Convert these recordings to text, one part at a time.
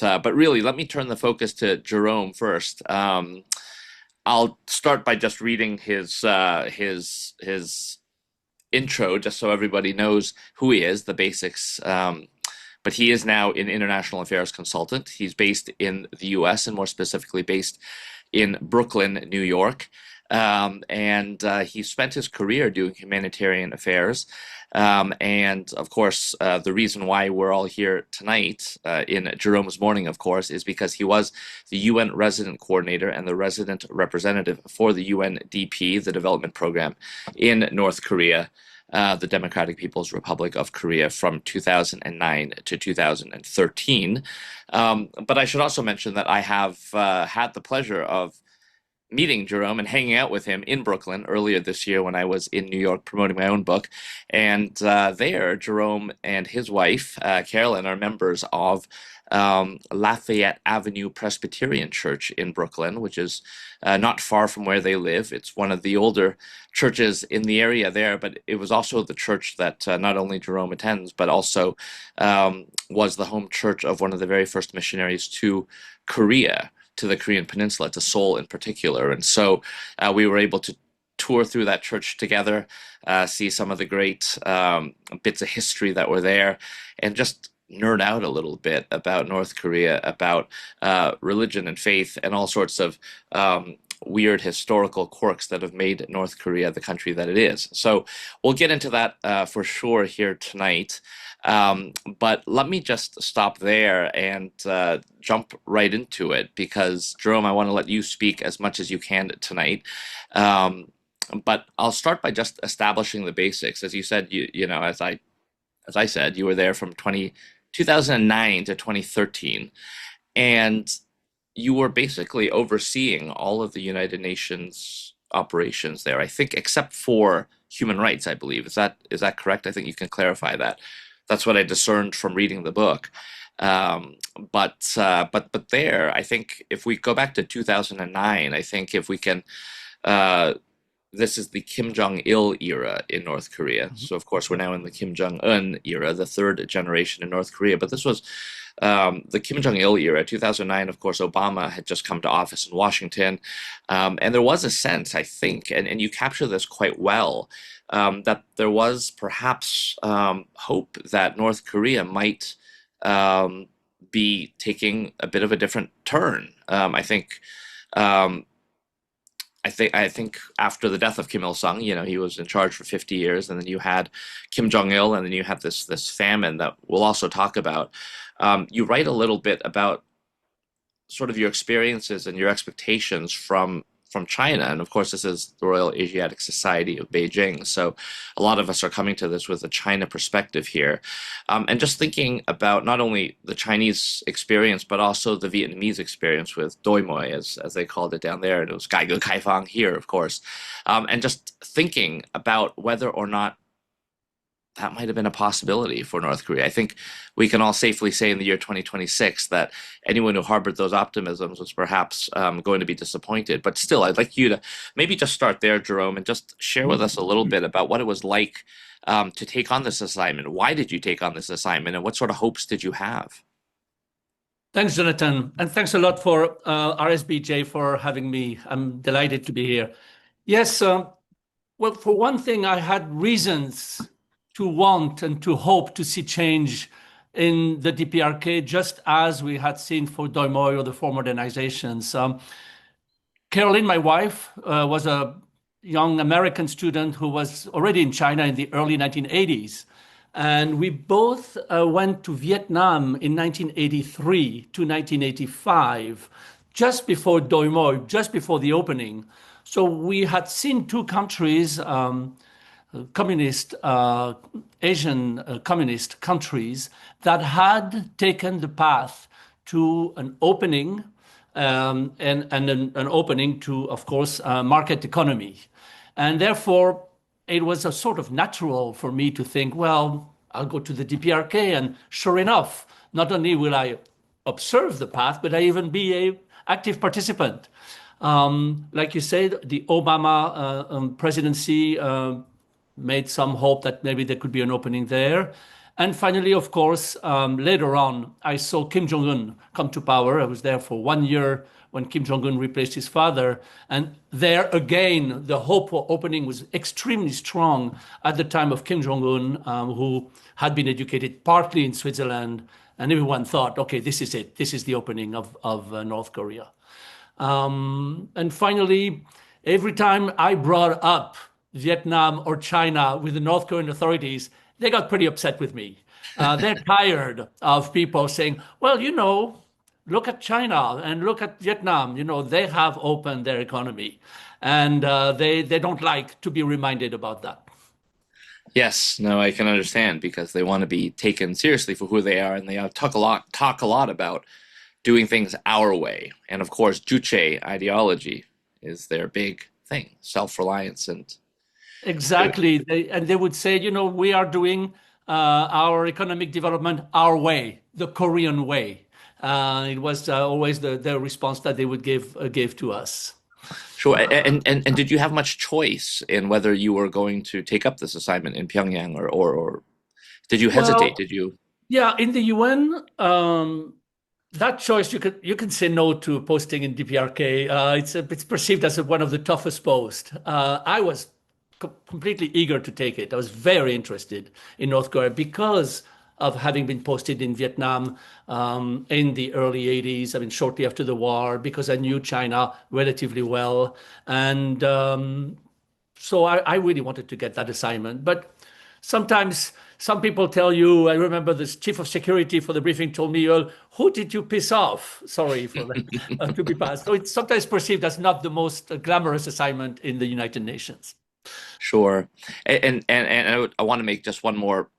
but really, let me turn the focus to Jerome first. I'll start by just reading his intro, just so everybody knows who he is, the basics. But he is now an international affairs consultant. He's based in the U.S. and more specifically based in Brooklyn, New York. And he spent his career doing humanitarian affairs. And of course, the reason why we're all here tonight in Jerome's morning, of course, is because he was the UN resident coordinator and the resident representative for the UNDP, the development program in North Korea, the Democratic People's Republic of Korea, from 2009 to 2013. But I should also mention that I have had the pleasure of meeting Jerome and hanging out with him in Brooklyn earlier this year when I was in New York promoting my own book. And there, Jerome and his wife, Carolyn, are members of Lafayette Avenue Presbyterian Church in Brooklyn, which is not far from where they live. It's one of the older churches in the area there, but it was also the church that not only Jerome attends, but also was the home church of one of the very first missionaries to Korea, to the Korean Peninsula, to Seoul in particular. And so we were able to tour through that church together, see some of the great bits of history that were there, and just nerd out a little bit about North Korea, about religion and faith, and all sorts of weird historical quirks that have made North Korea the country that it is. So we'll get into that for sure here tonight. But let me just stop there and jump right into it, because Jerome, I want to let you speak as much as you can tonight. But I'll start by just establishing the basics. As you said, as I said, you were there from 2009 to 2013, and you were basically overseeing all of the United Nations operations there, I think, except for human rights, I believe. Is that correct? I think you can clarify that. That's what I discerned from reading the book. But there, I think if we go back to 2009, I think if we can, this is the Kim Jong-il era in North Korea. So of course we're now in the Kim Jong-un era, the third generation in North Korea. But this was the Kim Jong-il era. 2009, of course, Obama had just come to office in Washington, and there was a sense, I think, and you capture this quite well, that there was perhaps hope that North Korea might be taking a bit of a different turn. I think after the death of Kim Il Sung, he was in charge for 50 years, and then you had Kim Jong Il, and then you had this famine that we'll also talk about. You write a little bit about sort of your experiences and your expectations from China. And of course, this is the Royal Asiatic Society of Beijing. So a lot of us are coming to this with a China perspective here. And just thinking about not only the Chinese experience, but also the Vietnamese experience with Doi Moi, as they called it down there. And it was Gai Ge Kai Fang here, of course. And just thinking about whether or not that might have been a possibility for North Korea. I think we can all safely say in the year 2026 that anyone who harbored those optimisms was perhaps going to be disappointed. But still, I'd like you to maybe just start there, Jerome, and just share with us a little bit about what it was like to take on this assignment. Why did you take on this assignment, and what sort of hopes did you have? Thanks, Jonathan. And thanks a lot for RSBJ for having me. I'm delighted to be here. Yes, well, for one thing, I had reasons to want and to hope to see change in the DPRK, just as we had seen for Doi Moi or the four modernizations. Caroline, my wife, was a young American student who was already in China in the early 1980s. And we both went to Vietnam in 1983 to 1985, just before Doi Moi, just before the opening. So we had seen two countries, communist, Asian communist countries that had taken the path to an opening and an opening to, of course, market economy. And therefore, it was a sort of natural for me to think, well, I'll go to the DPRK, and sure enough, not only will I observe the path, but I even be an active participant. Like you said, the Obama presidency made some hope that maybe there could be an opening there. And finally, of course, later on, I saw Kim Jong-un come to power. I was there for 1 year when Kim Jong-un replaced his father. And there again, the hope for opening was extremely strong at the time of Kim Jong-un, who had been educated partly in Switzerland. And everyone thought, okay, this is it. This is the opening of North Korea. And finally, every time I brought up Vietnam or China with the North Korean authorities, they got pretty upset with me. They're tired of people saying, well, look at China and look at Vietnam. They have opened their economy. And they don't like to be reminded about that. Yes, no, I can understand because they want to be taken seriously for who they are, and they talk a lot about doing things our way. And of course, Juche ideology is their big thing, self-reliance and Exactly. They would say, we are doing our economic development our way, the Korean way. It was always the response that they would give to us. sure. And did you have much choice in whether you were going to take up this assignment in Pyongyang or did you hesitate? Well, Did you? yeah, in the UN, that choice you can say no to posting in DPRK. It's perceived as one of the toughest posts. I was completely eager to take it. I was very interested in North Korea because of having been posted in Vietnam in the early 80s. I mean, shortly after the war, because I knew China relatively well, and so I really wanted to get that assignment. But sometimes some people tell you, I remember the chief of security for the briefing told me, well, who did you piss off? Sorry for that to be passed. So it's sometimes perceived as not the most glamorous assignment in the United Nations. Sure. I want to make just one more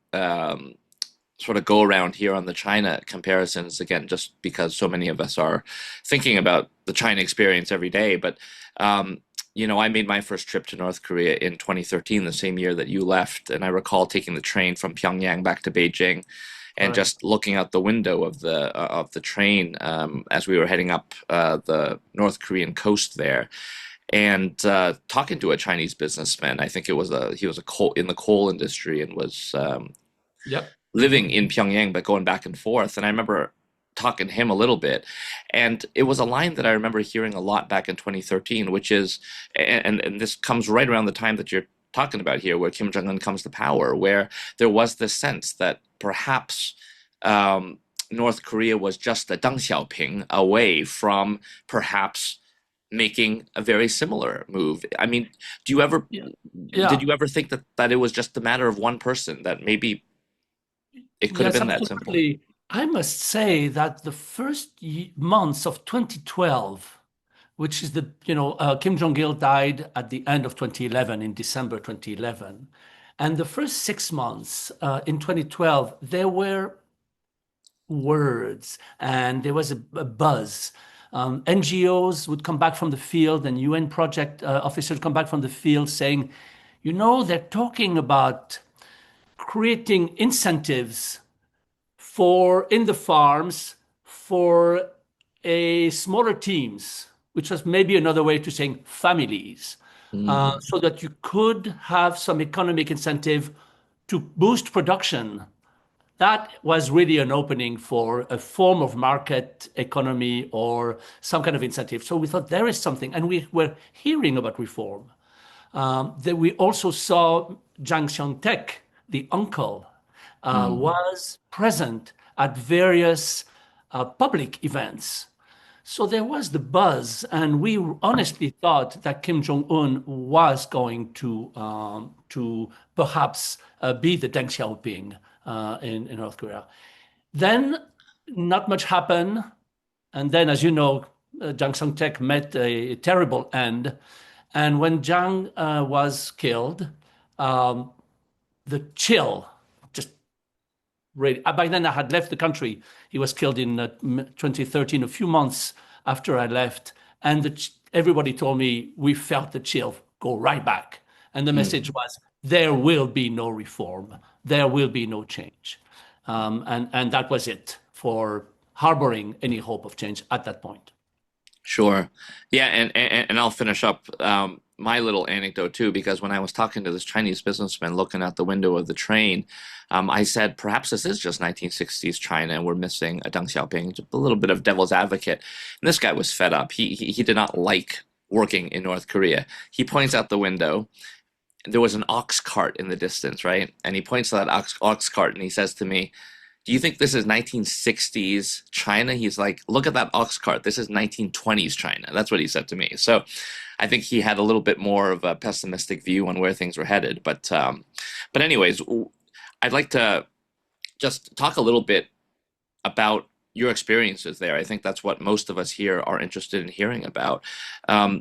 sort of go around here on the China comparisons again, just because so many of us are thinking about the China experience every day. But I made my first trip to North Korea in 2013, the same year that you left, and I recall taking the train from Pyongyang back to Beijing, and Right. just looking out the window of the train as we were heading up the North Korean coast there, and talking to a Chinese businessman. I think he was a coal in the coal industry and was Yep. living in Pyongyang, but going back and forth. And I remember talking to him a little bit, and it was a line that I remember hearing a lot back in 2013, which is, and this comes right around the time that you're talking about here, where Kim Jong-un comes to power, where there was this sense that perhaps North Korea was just a Deng Xiaoping away from perhaps making a very similar move. I mean, do you ever Yeah. did Yeah. you ever think that it was just a matter of one person, that maybe it could have Yes, been that simple? absolutely. I must say that the first months of 2012, which is Kim Jong-il died at the end of 2011, in December 2011. And the first 6 months in 2012, there were words and there was a buzz. NGOs would come back from the field and UN project officers come back from the field saying, they're talking about creating incentives for in the farms for a smaller teams, which was maybe another way to saying families, Mm, so that you could have some economic incentive to boost production. That was really an opening for a form of market economy or some kind of incentive. So we thought there is something, and we were hearing about reform. That we also saw Jang Tek, the uncle, mm. was present at various public events. So there was the buzz, and we honestly thought that Kim Jong Un was going to perhaps be the Deng Xiaoping in North Korea. Then not much happened, and then, as you know, Jang Sung-tek met a terrible end. And when Jang was killed, um, the chill just really. By then, I had left the country. He was killed in 2013, a few months after I left. And everybody told me we felt the chill go right back. And the message Mm. was there will be no reform, there will be no change. And that was it for harboring any hope of change at that point. Sure. Yeah, and I'll finish up my little anecdote too, because when I was talking to this Chinese businessman looking out the window of the train, I said, perhaps this is just 1960s China and we're missing a Deng Xiaoping, just a little bit of devil's advocate. And this guy was fed up. He did not like working in North Korea. He points out the window. There was an ox cart in the distance, right? And he points to that ox cart and he says to me, do you think this is 1960s China? He's like, look at that ox cart. This is 1920s China. That's what he said to me. So I think he had a little bit more of a pessimistic view on where things were headed. But anyways, I'd like to just talk a little bit about your experiences there. I think that's what most of us here are interested in hearing about.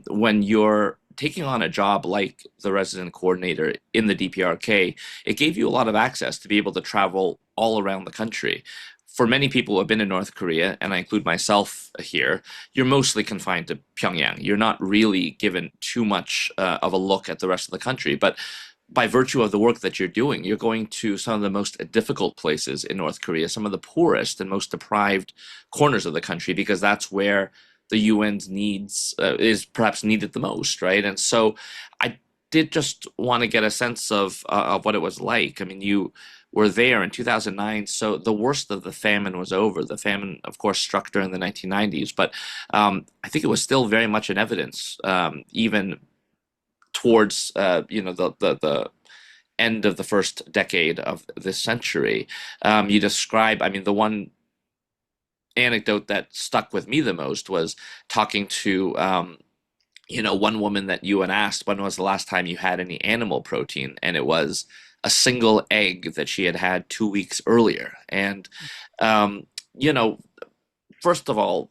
When you're taking on a job like the resident coordinator in the DPRK, it gave you a lot of access to be able to travel all around the country. For many people who have been in North Korea, and I include myself here, you're mostly confined to Pyongyang. You're not really given too much of a look at the rest of the country. But by virtue of the work that you're doing, you're going to some of the most difficult places in North Korea, some of the poorest and most deprived corners of the country, because that's where the UN's needs is perhaps needed the most, right? And so I did just want to get a sense of what it was like. I mean, you were there in 2009, so the worst of the famine was over. The famine, of course, struck during the 1990s, but I think it was still very much in evidence, even towards the end of the first decade of this century. You describe, I mean, the one anecdote that stuck with me the most was talking to one woman that you had asked when was the last time you had any animal protein, and it was a single egg that she had had 2 weeks earlier. And you know, first of all,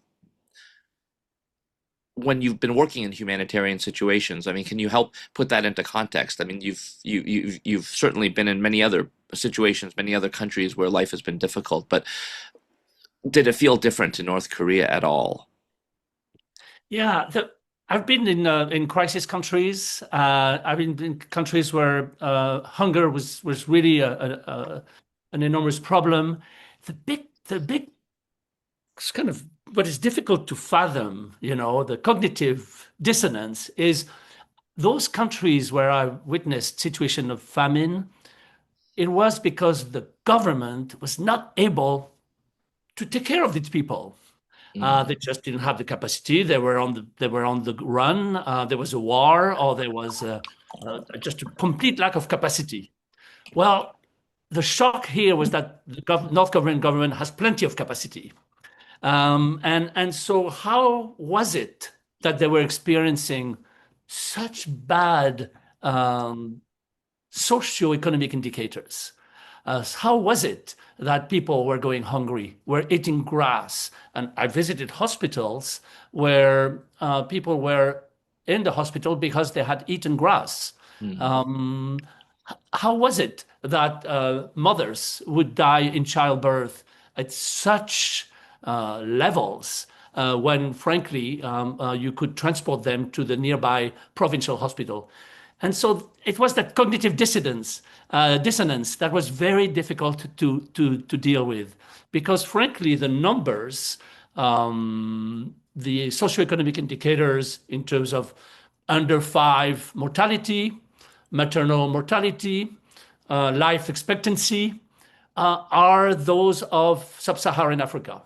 when you've been working in humanitarian situations, I mean, can you help put that into context? I mean, you've certainly been in many other situations, many other countries where life has been difficult, but did it feel different in North Korea at all? Yeah, I've been in crisis countries. I've been in countries where hunger was really an enormous problem. The big it's kind of what is difficult to fathom, the cognitive dissonance is those countries where I witnessed situation of famine. It was because the government was not able to take care of its people. Mm, They just didn't have the capacity. They were on the run. There was a war, or there was just a complete lack of capacity. Well, the shock here was that the North Korean government has plenty of capacity. And so how was it that they were experiencing such bad socioeconomic indicators? How was it that people were going hungry, were eating grass? And I visited hospitals where people were in the hospital because they had eaten grass. mm, Um, how was it that mothers would die in childbirth at such levels when, frankly, you could transport them to the nearby provincial hospital? And so it was that cognitive dissonance that was very difficult to deal with, because frankly, the numbers, the socioeconomic indicators in terms of under five mortality, maternal mortality, life expectancy, are those of sub-Saharan Africa.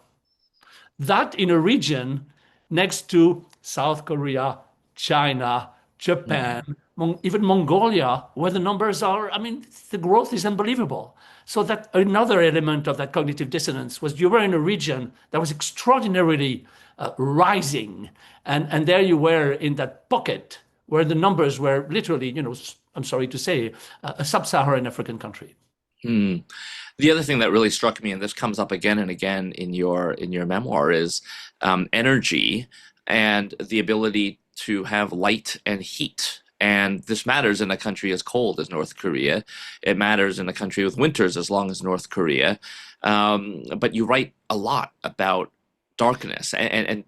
That in a region next to South Korea, China, mm, Japan, even Mongolia, where the numbers are, I mean, the growth is unbelievable. So that another element of that cognitive dissonance was you were in a region that was extraordinarily rising. And there you were in that pocket where the numbers were literally, I'm sorry to say, a sub-Saharan African country. mm. The other thing that really struck me, and this comes up again and again in your memoir, is energy and the ability to have light and heat. And this matters in a country as cold as North Korea. It matters in a country with winters as long as North Korea. But you write a lot about darkness, and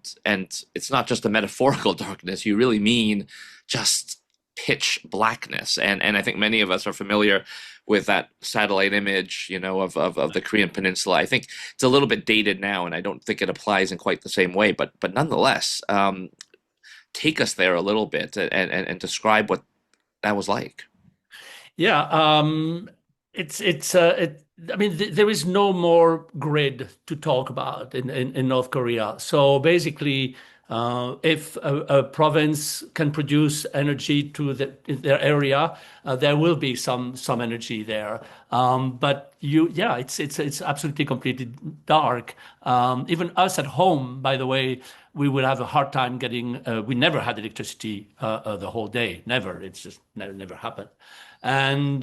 it's not just a metaphorical darkness. You really mean just pitch blackness. And I think many of us are familiar with that satellite image, of the Korean Peninsula. I think it's a little bit dated now, and I don't think it applies in quite the same way. But nonetheless, take us there a little bit and describe what that was like. Yeah, I mean, there is no more grid to talk about in North Korea. So basically, if a province can produce energy to their area, there will be some energy there. But yeah, it's absolutely completely dark. Even us at home, by the way, we will have a hard time getting. We never had electricity the whole day. Never. It's just never happened. And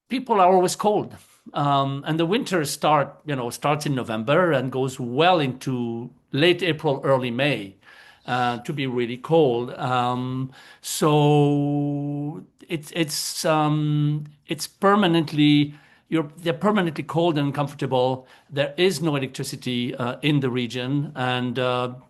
people are always cold. And the winter starts in November and goes well into late April, early May, to be really cold. So it's permanently they're permanently cold and uncomfortable. There is no electricity in the region, and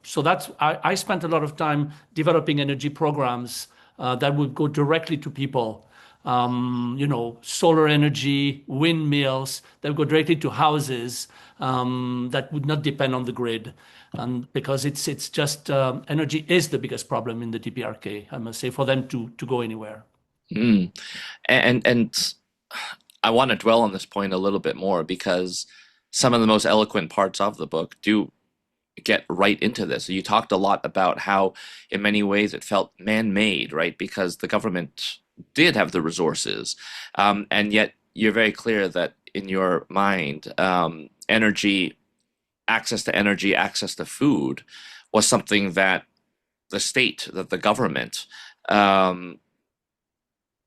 so I spent a lot of time developing energy programs that would go directly to people. Solar energy, windmills that would go directly to houses that would not depend on the grid. And because it's just energy is the biggest problem in the DPRK, I must say, for them to go anywhere. Mm. And I want to dwell on this point a little bit more because some of the most eloquent parts of the book do get right into this. You talked a lot about how, in many ways, it felt man-made, right? Because the government did have the resources, and yet you're very clear that in your mind, energy, access to food, was something that the state, that the government, um,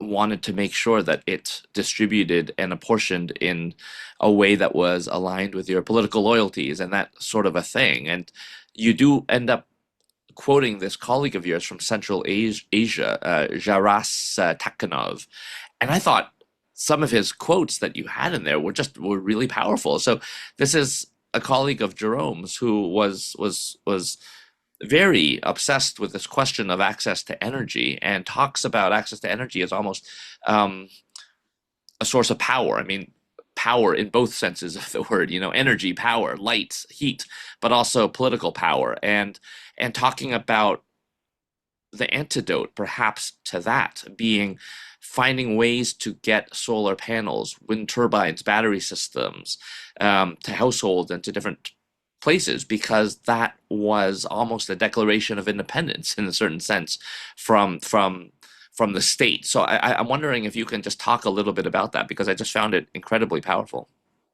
wanted to make sure that it distributed and apportioned in a way that was aligned with your political loyalties and that sort of a thing. And you do end up quoting this colleague of yours from Central Asia, Jaras Takhanov. And I thought some of his quotes that you had in there were really powerful. So this is a colleague of Jerome's who was very obsessed with this question of access to energy and talks about access to energy as almost um, a source of power. I mean, power in both senses of the word, energy, power, light, heat, but also political power, and talking about the antidote perhaps to that being finding ways to get solar panels, wind turbines, battery systems to households and to different places, because that was almost a declaration of independence in a certain sense from the state. So I'm wondering if you can just talk a little bit about that because I just found it incredibly powerful.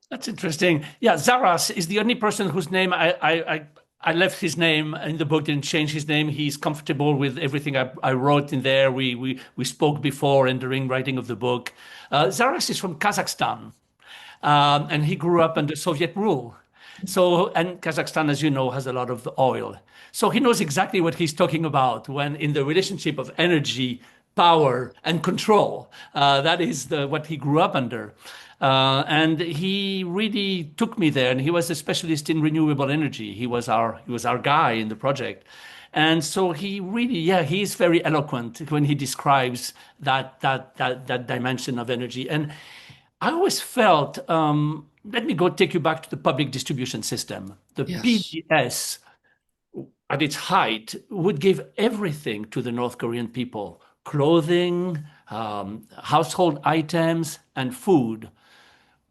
That's interesting. Yeah, Zaras is the only person whose name I left his name in the book, didn't change his name. He's comfortable with everything I wrote in there. We spoke before and during writing of the book. Zaras is from Kazakhstan, and he grew up under Soviet rule. So, and Kazakhstan, as you know, has a lot of oil. So he knows exactly what he's talking about when in the relationship of energy, power, and control. That is what he grew up under. And he really took me there, and he was a specialist in renewable energy. He was our guy in the project. And so he really, yeah, he's very eloquent when he describes that dimension of energy. And I always felt, let me go take you back to the public distribution system. The Yes. PDS, at its height, would give everything to the North Korean people: clothing, household items, and food.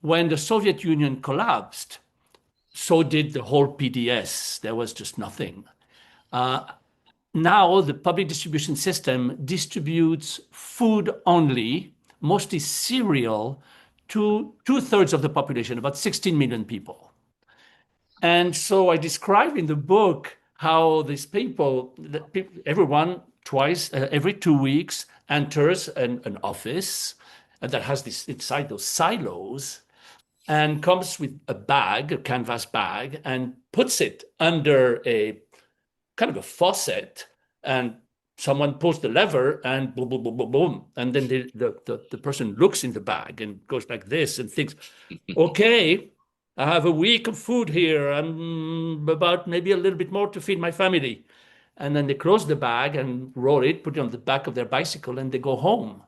When the Soviet Union collapsed, so did the whole PDS. There was just nothing. Now the public distribution system distributes food only, mostly cereal, to two-thirds of the population, about 16 million people. And so I describe in the book how these people, everyone twice, every 2 weeks, enters an office that has this inside those silos and comes with a bag, a canvas bag, and puts it under a kind of a faucet, and someone pulls the lever and boom, boom, boom, boom, boom. And then the person looks in the bag and goes like this and thinks, okay, I have a week of food here and about maybe a little bit more to feed my family. And then they close the bag and roll it, put it on the back of their bicycle, and they go home.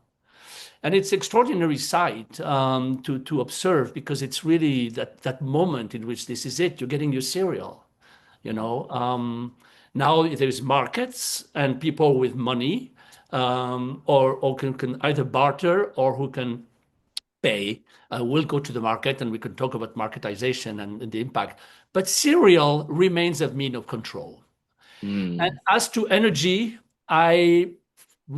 And it's extraordinary sight to observe because it's really that moment in which this is it. You're getting your cereal. you know. Now there's markets and people with money, or can either barter or who can pay. Will go to the market and we can talk about marketization and the impact. But cereal remains a mean of control. And Mm. as to energy, I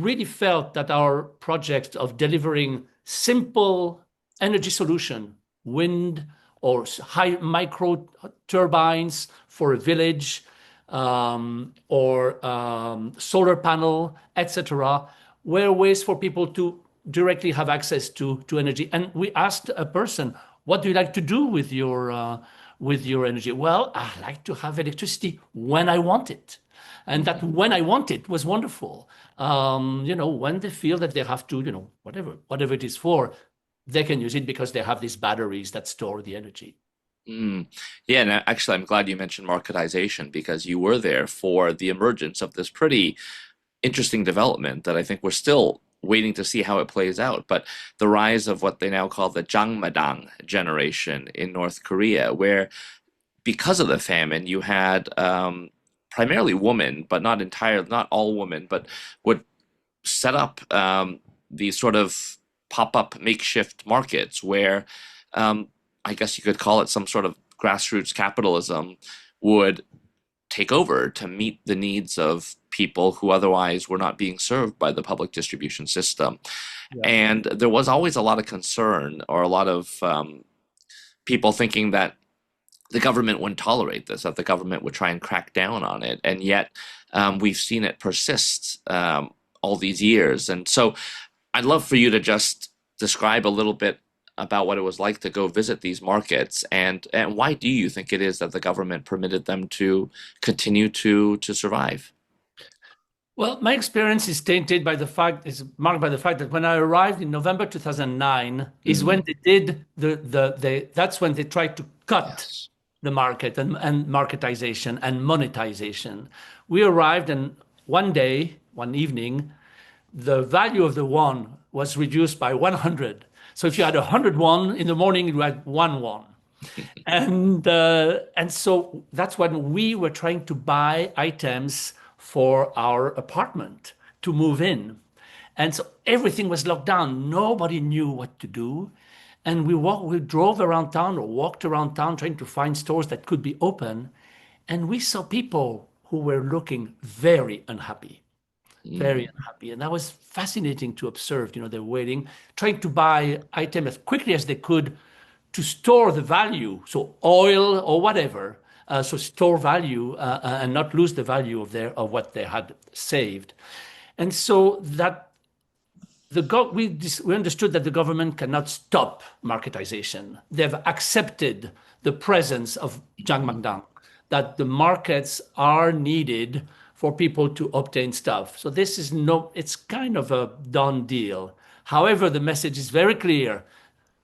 really felt that our project of delivering simple energy solution, wind or high micro turbines for a village, or solar panel, etc., were ways for people to directly have access to energy. And we asked a person, "What do you like to do with your energy?" "Well, I like to have electricity when I want it." And that when I want it was wonderful. When they feel that they have to, whatever it is for, they can use it because they have these batteries that store the energy. Mm. Yeah, and actually, I'm glad you mentioned marketization because you were there for the emergence of this pretty interesting development that I think we're still waiting to see how it plays out. But the rise of what they now call the Jangmadang generation in North Korea, where because of the famine, you had primarily women, but not all women, but would set up these sort of pop-up makeshift markets where I guess you could call it some sort of grassroots capitalism would take over to meet the needs of people who otherwise were not being served by the public distribution system. Yeah. And there was always a lot of concern or a lot of people thinking that the government wouldn't tolerate this, that the government would try and crack down on it. And yet we've seen it persist all these years. And so I'd love for you to just describe a little bit about what it was like to go visit these markets and why do you think it is that the government permitted them to continue to survive? Well, my experience is marked by the fact that when I arrived in November 2009 is when Mm, they did that's when they tried to cut yes. the market and marketization and monetization. We arrived and one evening, the value of the won was reduced by 100. So if you had 100 won in the morning, you had 1 won. And so that's when we were trying to buy items for our apartment to move in. And so everything was locked down. Nobody knew what to do. And we drove around town or walked around town trying to find stores that could be open. And we saw people who were looking very unhappy, very Mm, unhappy. And that was fascinating to observe. They're waiting, trying to buy items as quickly as they could to store the value, so oil or whatever, so store value and not lose the value of what they had saved. And so that we understood that the government cannot stop marketization. They've accepted the presence of Jangmangdang, that the markets are needed for people to obtain stuff. So it's kind of a done deal. However, the message is very clear.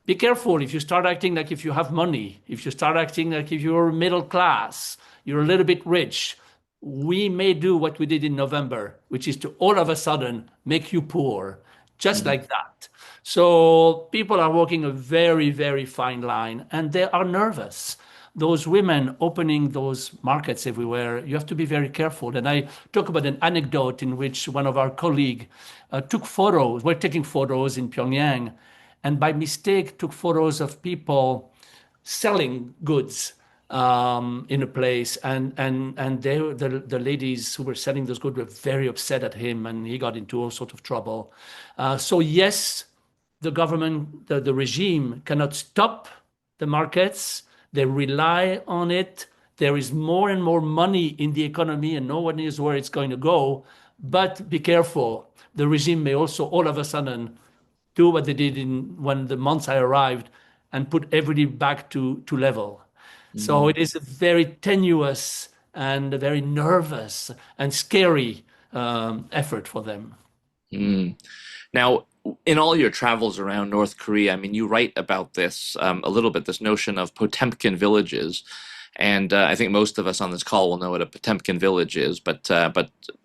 Be careful if you start acting like if you have money, if you start acting like if you're middle class, you're a little bit rich. We may do what we did in November, which is to all of a sudden make you poor, just mm, like that. So people are walking a very, very fine line and they are nervous. Those women opening those markets everywhere, you have to be very careful. And I talk about an anecdote in which one of our colleagues took photos. We're taking photos in Pyongyang and by mistake took photos of people selling goods in a place, and the ladies who were selling those goods were very upset at him, and he got into all sorts of trouble. So yes, the government, the regime cannot stop the markets. They rely on it. There is more and more money in the economy, and no one knows where it's going to go. But be careful. The regime may also all of a sudden do what they did when the months I arrived and put everything back to level. So mm, it is a very tenuous and a very nervous and scary effort for them. mm. Now, in all your travels around North Korea, I mean, you write about this a little bit, this notion of Potemkin villages. And I think most of us on this call will know what a Potemkin village is, but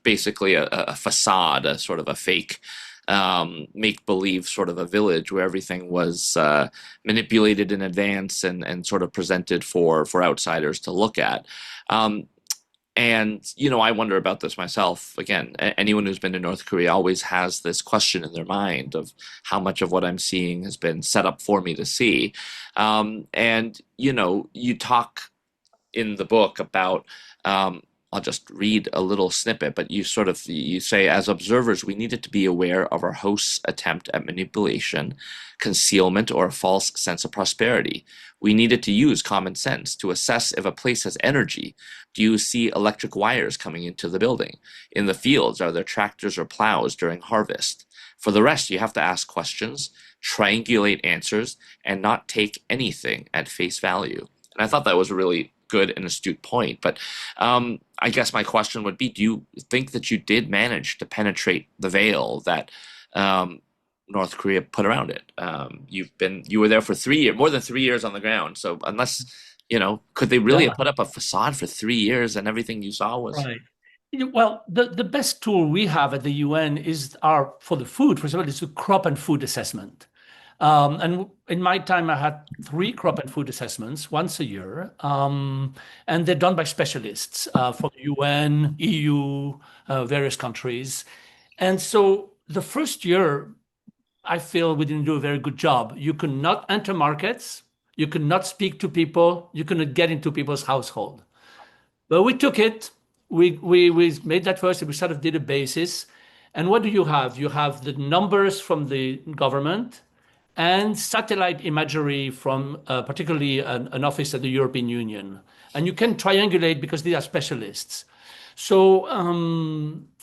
basically a facade, a sort of a fake make-believe sort of a village where everything was manipulated in advance and sort of presented for outsiders to look at. Um, And, I wonder about this myself. Again, anyone who's been to North Korea always has this question in their mind of how much of what I'm seeing has been set up for me to see. And, you talk in the book about I'll just read a little snippet, but you say, as observers, we needed to be aware of our host's attempt at manipulation, concealment, or a false sense of prosperity. We needed to use common sense to assess if a place has energy. Do you see electric wires coming into the building? In the fields, are there tractors or plows during harvest? For the rest, you have to ask questions, triangulate answers, and not take anything at face value. And I thought that was a really good and astute point. But I guess my question would be, do you think that you did manage to penetrate the veil that North Korea put around it? You were there for 3 years, more than 3 years on the ground. So unless, could they really have Yeah, put up a facade for 3 years and everything you saw was? right. Well, the best tool we have at the UN is our for the food. First of all, is the crop and food assessment. And in my time, I had 3 crop and food assessments once a year, and they're done by specialists from the UN, EU, various countries. And so the first year, I feel we didn't do a very good job. You could not enter markets, you could not speak to people, you couldn't get into people's household. But we took it. We made that first. We sort of did a basis. And what do you have? You have the numbers from the government and satellite imagery from particularly an office at the European Union. And you can triangulate because they are specialists. So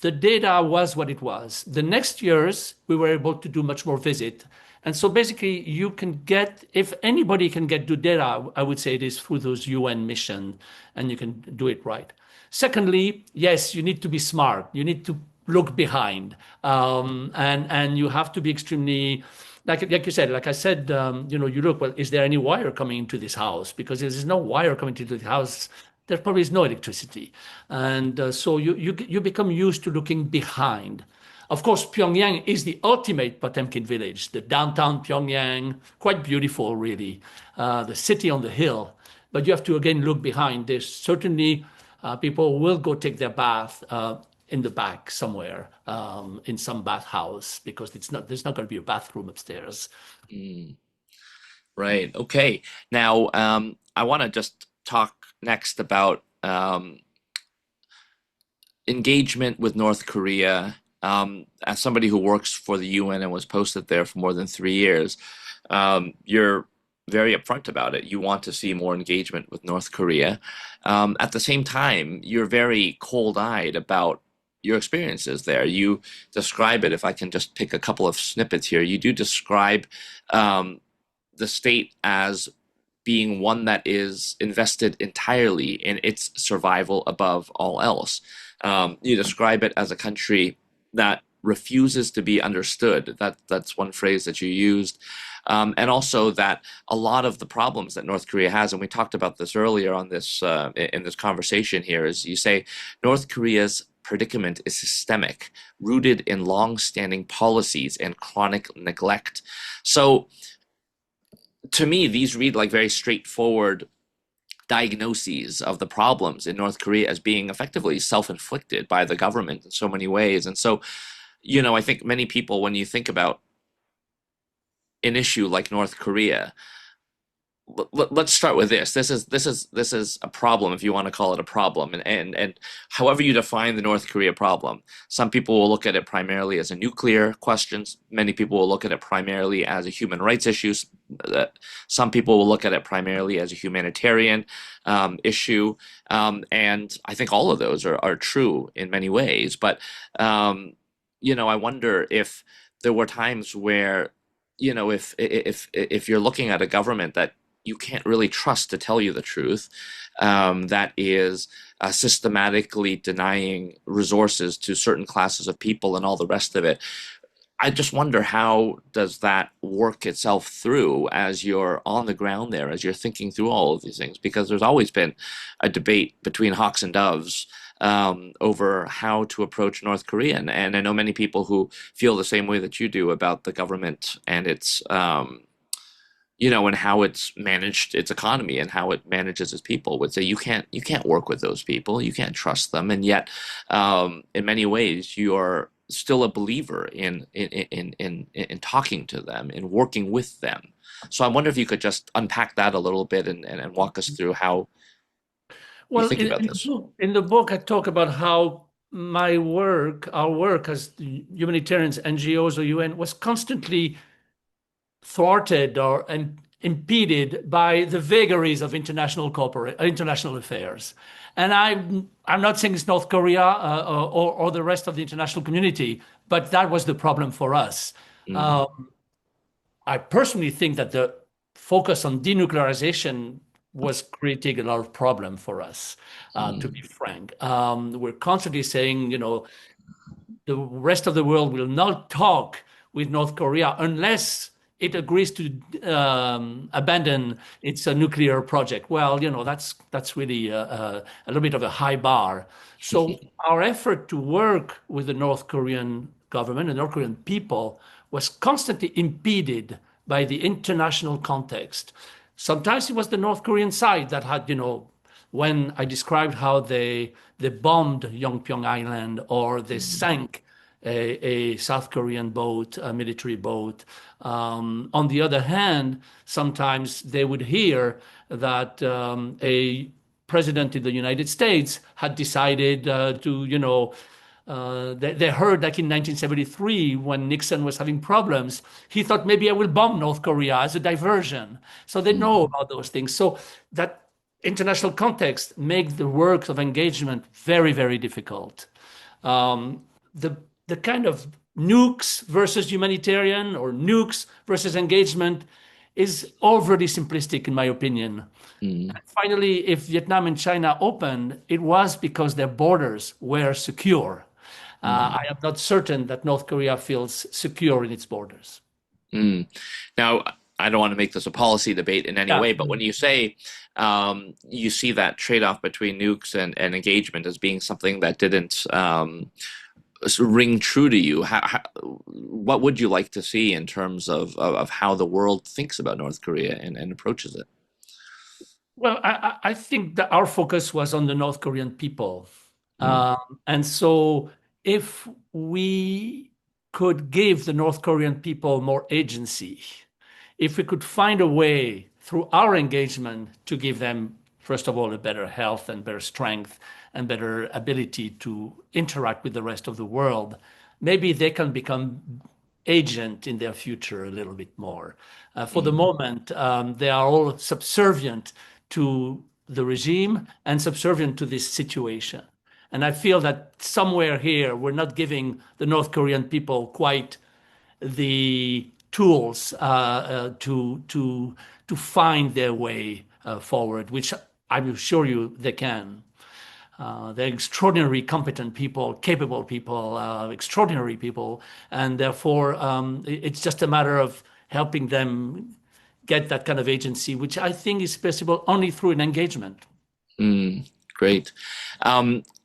the data was what it was. The next years, we were able to do much more visit. And so basically, you can get, if anybody can get good data, I would say it is through those UN mission, and you can do it right. Secondly, yes, you need to be smart. You need to look behind, and you have to be extremely, like you said, like I said, you look, well, is there any wire coming into this house? Because if there's no wire coming into the house, there probably is no electricity. And so you become used to looking behind. Of course, Pyongyang is the ultimate Potemkin village, the downtown Pyongyang, quite beautiful, really, the city on the hill. But you have to, again, look behind. There's certainly people will go take their bath in the back somewhere in some bathhouse because there's not going to be a bathroom upstairs. Mm, right. Okay. Now, I want to just talk next about engagement with North Korea. As somebody who works for the UN and was posted there for more than 3 years, you're very upfront about it. You want to see more engagement with North Korea. At the same time, you're very cold-eyed about your experiences there. You describe it, if I can just pick a couple of snippets here, you do describe the state as being one that is invested entirely in its survival above all else. You describe it as a country that refuses to be understood. That's one phrase that you used. And also that a lot of the problems that North Korea has, and we talked about this earlier on this in this conversation here, is you say North Korea's predicament is systemic, rooted in long-standing policies and chronic neglect. So to me, these read like very straightforward diagnoses of the problems in North Korea as being effectively self-inflicted by the government in so many ways. And so, I think many people, when you think about an issue like North Korea, let's start with this. This is a problem, if you want to call it a problem, and however you define the North Korea problem. Some people will look at it primarily as a nuclear question. Many people will look at it primarily as a human rights issue. Some people will look at it primarily as a humanitarian issue, and I think all of those are true in many ways. But I wonder if there were times where, if you're looking at a government that you can't really trust to tell you the truth, that is systematically denying resources to certain classes of people and all the rest of it. I just wonder, how does that work itself through as you're on the ground there, as you're thinking through all of these things? Because there's always been a debate between hawks and doves over how to approach North Korea. And I know many people who feel the same way that you do about the government and its and how it's managed its economy and how it manages its people would say you can't work with those people, you can't trust them, and yet in many ways you are still a believer in talking to them, in working with them. So I wonder if you could just unpack that a little bit and walk us through how you Well, think about in the this. book, I talk about how my work, our work as humanitarians, NGOs or UN, was constantly thwarted or impeded by the vagaries of international affairs. And I'm not saying it's North Korea or the rest of the international community, but that was the problem for us. Mm, Uh, I personally think that the focus on denuclearization was creating a lot of problem for us, to be mm, frank. We're constantly saying, the rest of the world will not talk with North Korea unless it agrees to abandon its nuclear project. Well, that's really a little bit of a high bar. So our effort to work with the North Korean government and North Korean people was constantly impeded by the international context. Sometimes it was the North Korean side that had, when I described how they bombed Yongpyong Island or they mm, sank a South Korean boat, a military boat. On the other hand, sometimes they would hear that a president in the United States had decided they heard like in 1973 when Nixon was having problems, he thought maybe I will bomb North Korea as a diversion. So they know mm, about those things. So that international context makes the work of engagement very, very difficult. Um, the the kind of nukes versus humanitarian or nukes versus engagement is overly simplistic in my opinion. mm, Finally, if Vietnam and China opened, it was because their borders were secure. I mm, am not certain that North Korea feels secure in its borders. mm. Now, I don't want to make this a policy debate in any Yeah. way, but when you say you see that trade-off between nukes and engagement as being something that didn't ring true to you, what would you like to see in terms of how the world thinks about North Korea and approaches it? Well, I think that our focus was on the North Korean people. Mm, And so if we could give the North Korean people more agency, if we could find a way through our engagement to give them, first of all, a better health and better strength and better ability to interact with the rest of the world, maybe they can become agent in their future a little bit more. For the mm, moment, they are all subservient to the regime and subservient to this situation. And I feel that somewhere here, we're not giving the North Korean people quite the tools to find their way forward, which I'm sure you they can. They're extraordinarily competent people, capable people, extraordinary people, and therefore it's just a matter of helping them get that kind of agency, which I think is possible only through an engagement. mm. Great.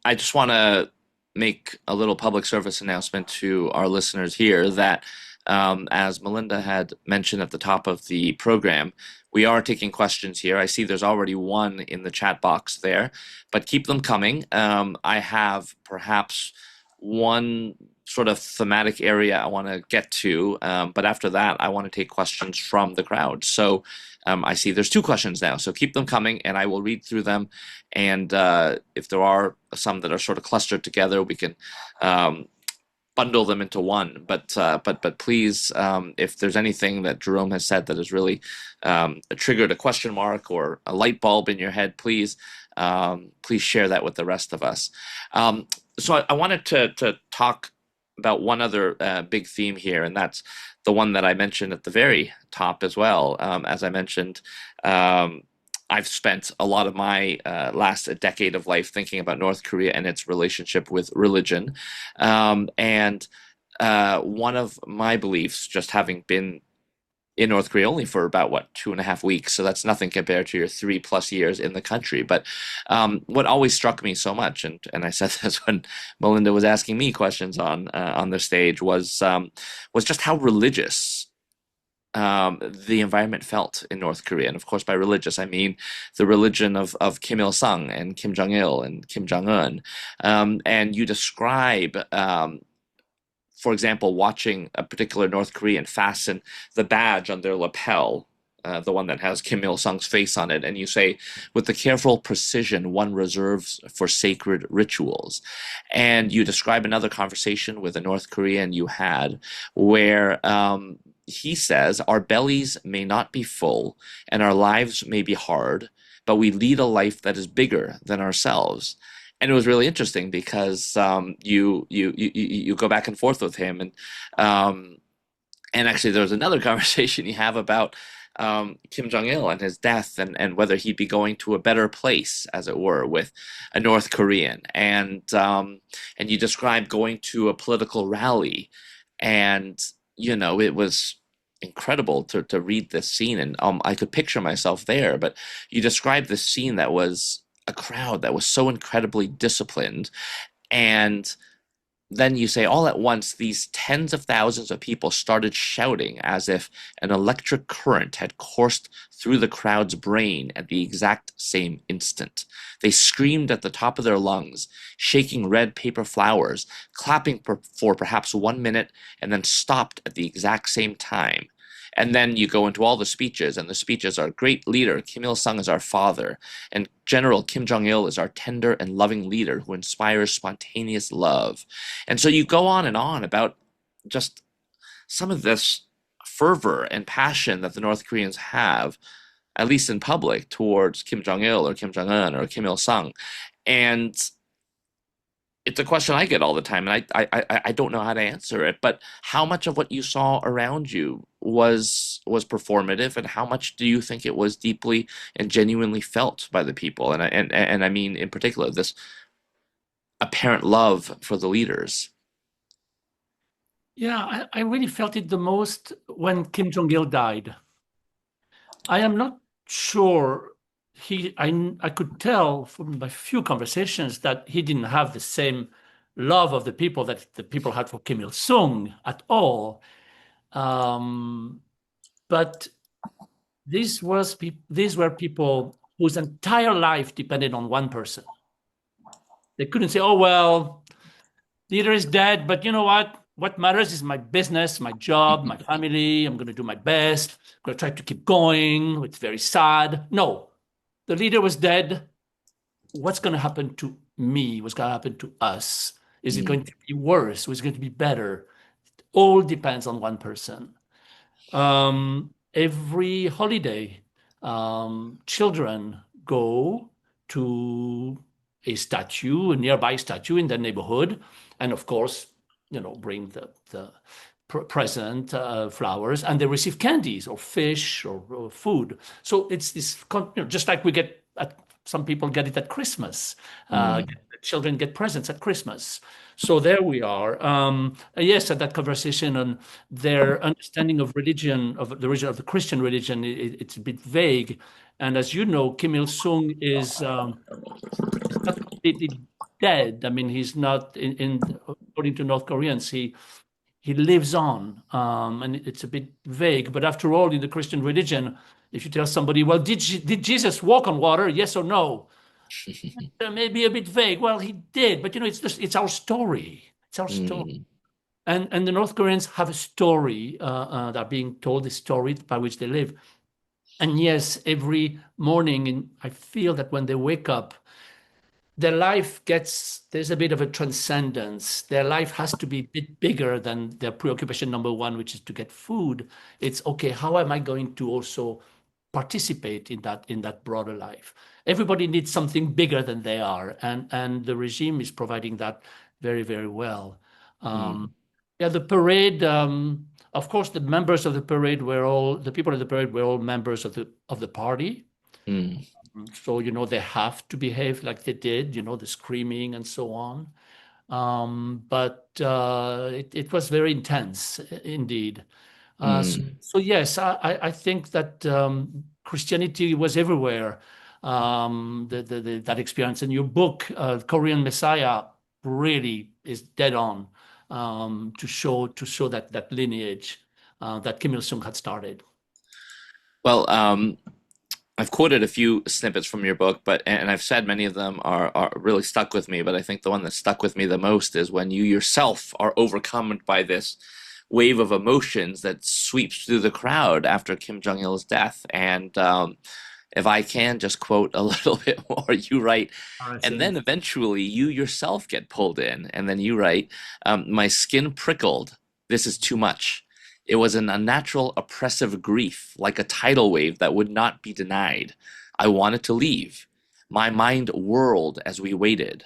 I just want to make a little public service announcement to our listeners here that, as Melinda had mentioned at the top of the program, we are taking questions here. I see there's already one in the chat box there, but keep them coming. I have perhaps one sort of thematic area I want to get to, but after that, I want to take questions from the crowd. So I see there's two questions now, so keep them coming, and I will read through them. And if there are some that are sort of clustered together, we can bundle them into one. But please, if there's anything that Jerome has said that has really triggered a question mark or a light bulb in your head, please share that with the rest of us. So I wanted to talk about one other big theme here, and that's the one that I mentioned at the very top as well. As I mentioned, I've spent a lot of my last decade of life thinking about North Korea and its relationship with religion. And one of my beliefs, just having been in North Korea only for about what 2.5 weeks, so that's nothing compared to your 3+ years in the country. But what always struck me so much, and I said this when Melinda was asking me questions on the stage, was just how religious the environment felt in North Korea. And of course, by religious, I mean the religion of Kim Il Sung and Kim Jong Il and Kim Jong Un. And you describe, for example, watching a particular North Korean fasten the badge on their lapel. The one that has Kim Il Sung's face on it, and you say, with the careful precision one reserves for sacred rituals. And you describe another conversation with a North Korean you had where he says, our bellies may not be full and our lives may be hard, but we lead a life that is bigger than ourselves. And it was really interesting because you go back and forth with him, and actually there was another conversation you have about Kim Jong Il and his death, and whether he'd be going to a better place, as it were, with a North Korean, and you describe going to a political rally, and it was incredible to read this scene, and I could picture myself there. But you described this scene that was a crowd that was so incredibly disciplined, and then you say all at once these tens of thousands of people started shouting as if an electric current had coursed through the crowd's brain at the exact same instant. They screamed at the top of their lungs, shaking red paper flowers, clapping for perhaps 1 minute, and then stopped at the exact same time. And then you go into all the speeches, and the speeches are great leader, Kim Il Sung is our father, and General Kim Jong Il is our tender and loving leader who inspires spontaneous love. And so you go on and on about just some of this fervor and passion that the North Koreans have, at least in public, towards Kim Jong Il or Kim Jong Un or Kim Il Sung. And it's a question I get all the time, and I don't know how to answer it. But how much of what you saw around you was performative, and how much do you think it was deeply and genuinely felt by the people? And I mean, in particular, this apparent love for the leaders. Yeah, I really felt it the most when Kim Jong-il died. I am not sure I could tell from my few conversations that he didn't have the same love of the people that the people had for Kim Il-sung at all. But these were people whose entire life depended on one person. They couldn't say, oh, well, leader is dead, but you know what? What matters is my business, my job, my family. I'm going to do my best. I'm going to try to keep going. It's very sad. No, the leader was dead. What's going to happen to me? What's going to happen to us? Is it going to be worse? Or is it going to be better? It all depends on one person. Every holiday, children go to a statue, a nearby statue in their neighborhood, and of course, bring the present, flowers, and they receive candies or fish or food. So it's this, just like we get some people get it at Christmas. Children get presents at Christmas. So there we are. Yes, at that conversation on their understanding of religion, of the origin of the Christian religion, it's a bit vague. And as you know, Kim Il Sung is not completely dead. I mean, he's not according to North Koreans, he lives on, and it's a bit vague. But after all, in the Christian religion, if you tell somebody, well, did Jesus walk on water? Yes or no? Maybe a bit vague. Well, he did, but it's our story. It's our story. And the North Koreans have a story that are being told, the story by which they live. And yes, every morning, I feel that when they wake up, their life there's a bit of a transcendence. Their life has to be a bit bigger than their preoccupation number one, which is to get food. It's okay, how am I going to also participate in that broader life? Everybody needs something bigger than they are, and the regime is providing that very, very well. Yeah, the parade, of course, the members of the parade the people of the parade were all members of the party. So, they have to behave like they did, the screaming and so on. But it was very intense indeed. So yes, I think that Christianity was everywhere. That experience in your book, Korean Messiah, really is dead on to show that lineage. that Kim Il-sung had started. Well, I've quoted a few snippets from your book, but and I've said many of them are really stuck with me, but I think the one that stuck with me the most is when you yourself are overcome by this wave of emotions that sweeps through the crowd after Kim Jong-il's death. And if I can just quote a little bit more, you write, and then eventually you yourself get pulled in, and then you write, my skin prickled. This is too much. It was an unnatural, oppressive grief, like a tidal wave that would not be denied. I wanted to leave. My mind whirled as we waited.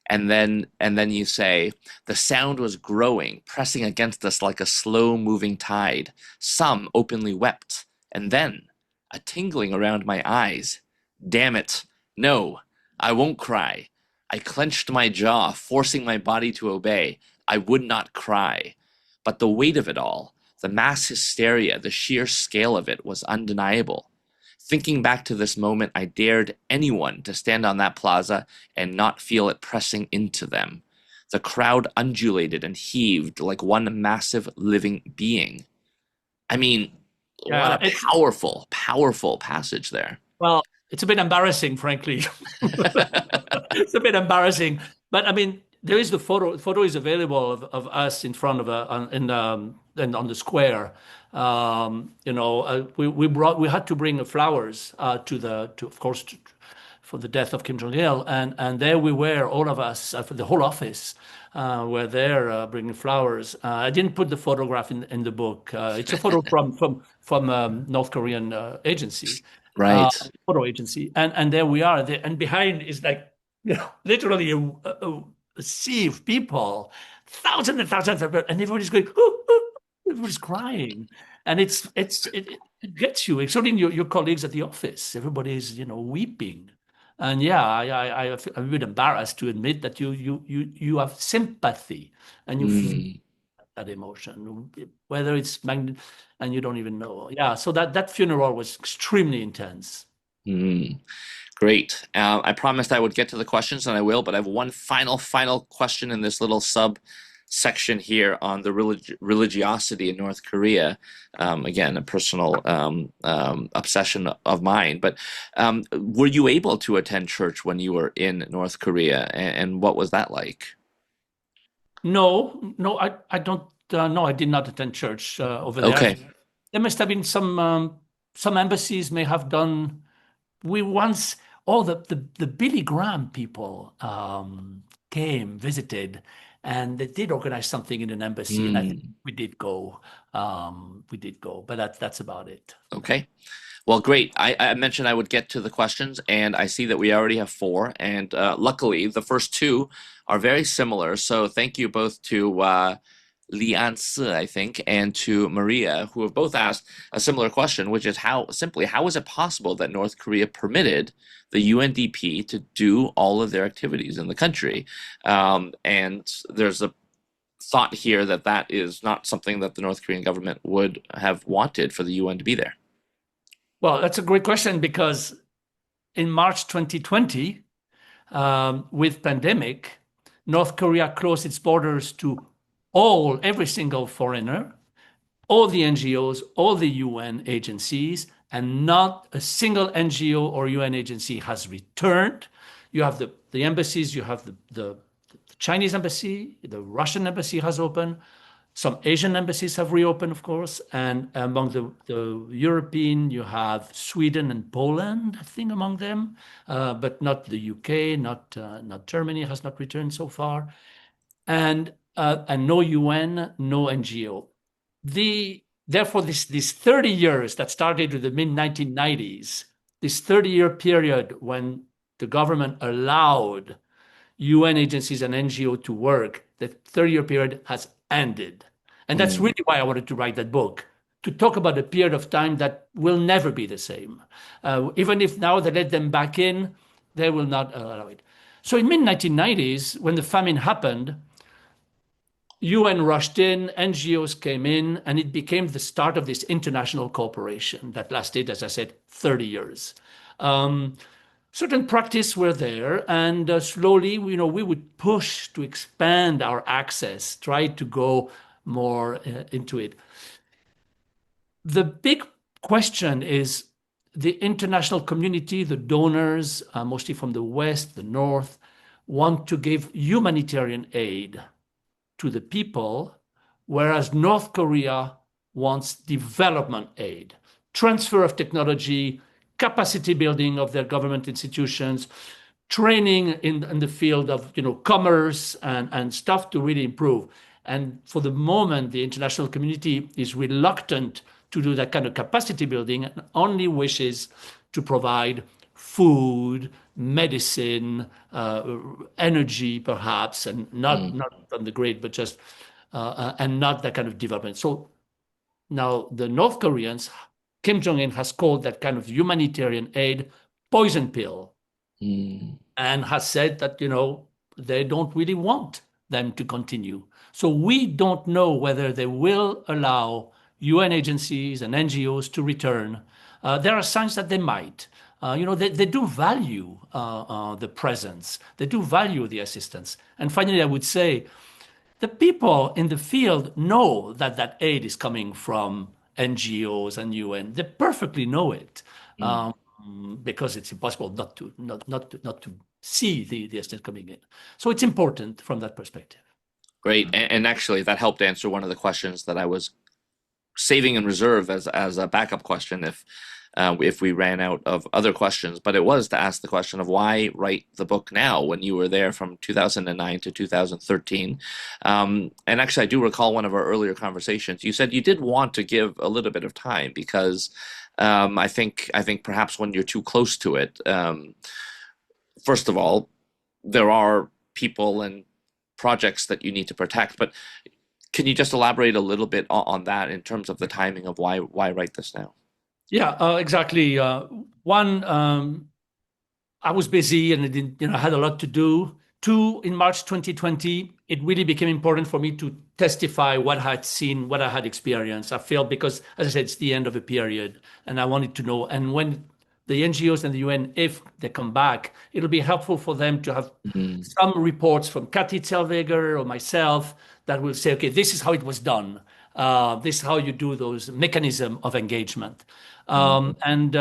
And then you say, the sound was growing, pressing against us like a slow-moving tide. Some openly wept. And then, a tingling around my eyes. Damn it. No, I won't cry. I clenched my jaw, forcing my body to obey. I would not cry. But the weight of it all, the mass hysteria, the sheer scale of it was undeniable. Thinking back to this moment, I dared anyone to stand on that plaza and not feel it pressing into them. The crowd undulated and heaved like one massive living being. I mean, what Yeah, a powerful, powerful passage there. well, it's a bit embarrassing, frankly. It's a bit embarrassing, but I mean, there is the photo. The photo is available of us in front of and on the square. We had to bring flowers to of course for the death of Kim Jong Il, and there we were, all of us, for the whole office, were there bringing flowers. I didn't put the photograph in the book. It's a photo from North Korean agency, Right. photo agency, and there we are. There, and behind is like literally a sea of people, thousands and thousands of people, and everybody's going, ooh, ooh, everybody's crying, and it gets you, including your colleagues at the office. Everybody's weeping. And yeah, I'm a bit embarrassed to admit that you have sympathy and you feel Mm, that emotion, whether it's and you don't even know. Yeah, so that funeral was extremely intense. mm. Great. I promised I would get to the questions, and I will, but I have one final question in this little sub section here on the religiosity in North Korea. Again, a personal obsession of mine. But were you able to attend church when you were in North Korea, and what was that like? No, no, I don't. No, I did not attend church over there. Okay. There must have been some embassies may have done. We once all the Billy Graham people came, visited, and they did organize something in an embassy, and I think Mm, we did go. But that's about it. okay. Well, great. I mentioned I would get to the questions, and I see that we already have four. And luckily, the first two are very similar. So thank you both to Li Ansi, I think, and to Maria, who have both asked a similar question, which is how is it possible that North Korea permitted the UNDP to do all of their activities in the country? And there's a thought here that that is not something that the North Korean government would have wanted for the UN to be there. Well, that's a great question because in March 2020, with pandemic, North Korea closed its borders to every single foreigner, all the NGOs, all the UN agencies, and not a single NGO or UN agency has returned. You have the embassies, you have the Chinese embassy, the Russian embassy has opened. Some Asian embassies have reopened, of course, and among the European, you have Sweden and Poland, I think, among them, but not the UK, not Germany has not returned so far, and no UN, no NGO. Therefore, these 30 years that started with the mid 1990s, this 30-year period when the government allowed UN agencies and NGO to work, the 30-year period has ended. And that's Mm, really why I wanted to write that book, to talk about a period of time that will never be the same. Even if now they let them back in, they will not allow it. So in mid-1990s, when the famine happened, UN rushed in, NGOs came in, and it became the start of this international cooperation that lasted, as I said, 30 years. Certain practice were there, and slowly, we would push to expand our access, try to go more into it. The big question is the international community, the donors, mostly from the West, the North, want to give humanitarian aid to the people, whereas North Korea wants development aid, transfer of technology, capacity building of their government institutions, training in the field of commerce and stuff to really improve. And for the moment, the international community is reluctant to do that kind of capacity building and only wishes to provide food, medicine, energy, perhaps, and not on the grid, but just and not that kind of development. So now the North Koreans, Kim Jong-un has called that kind of humanitarian aid poison pill, and has said that they don't really want them to continue. So we don't know whether they will allow UN agencies and NGOs to return. There are signs that they might. They do value the presence. They do value the assistance. And finally, I would say the people in the field know that that aid is coming from NGOs and UN. They perfectly know it, because it's impossible not to see the assistance coming in. So it's important from that perspective. Great. And actually, that helped answer one of the questions that I was saving in reserve as a backup question if we ran out of other questions. But it was to ask the question of why write the book now when you were there from 2009 to 2013. And actually, I do recall one of our earlier conversations. You said you did want to give a little bit of time because I think perhaps when you're too close to it, first of all, there are people and projects that you need to protect. But can you just elaborate a little bit on that in terms of the timing of why write this now? Yeah, exactly. One, I was busy and I didn't, I had a lot to do. Two, in March 2020, it really became important for me to testify what I had seen, what I had experienced. I felt because, as I said, it's the end of a period, and I wanted to know. And when the NGOs and the UN, if they come back, it'll be helpful for them to have some reports from Cathy Zellweger or myself that will say, okay, this is how it was done. This is how you do those mechanism of engagement. And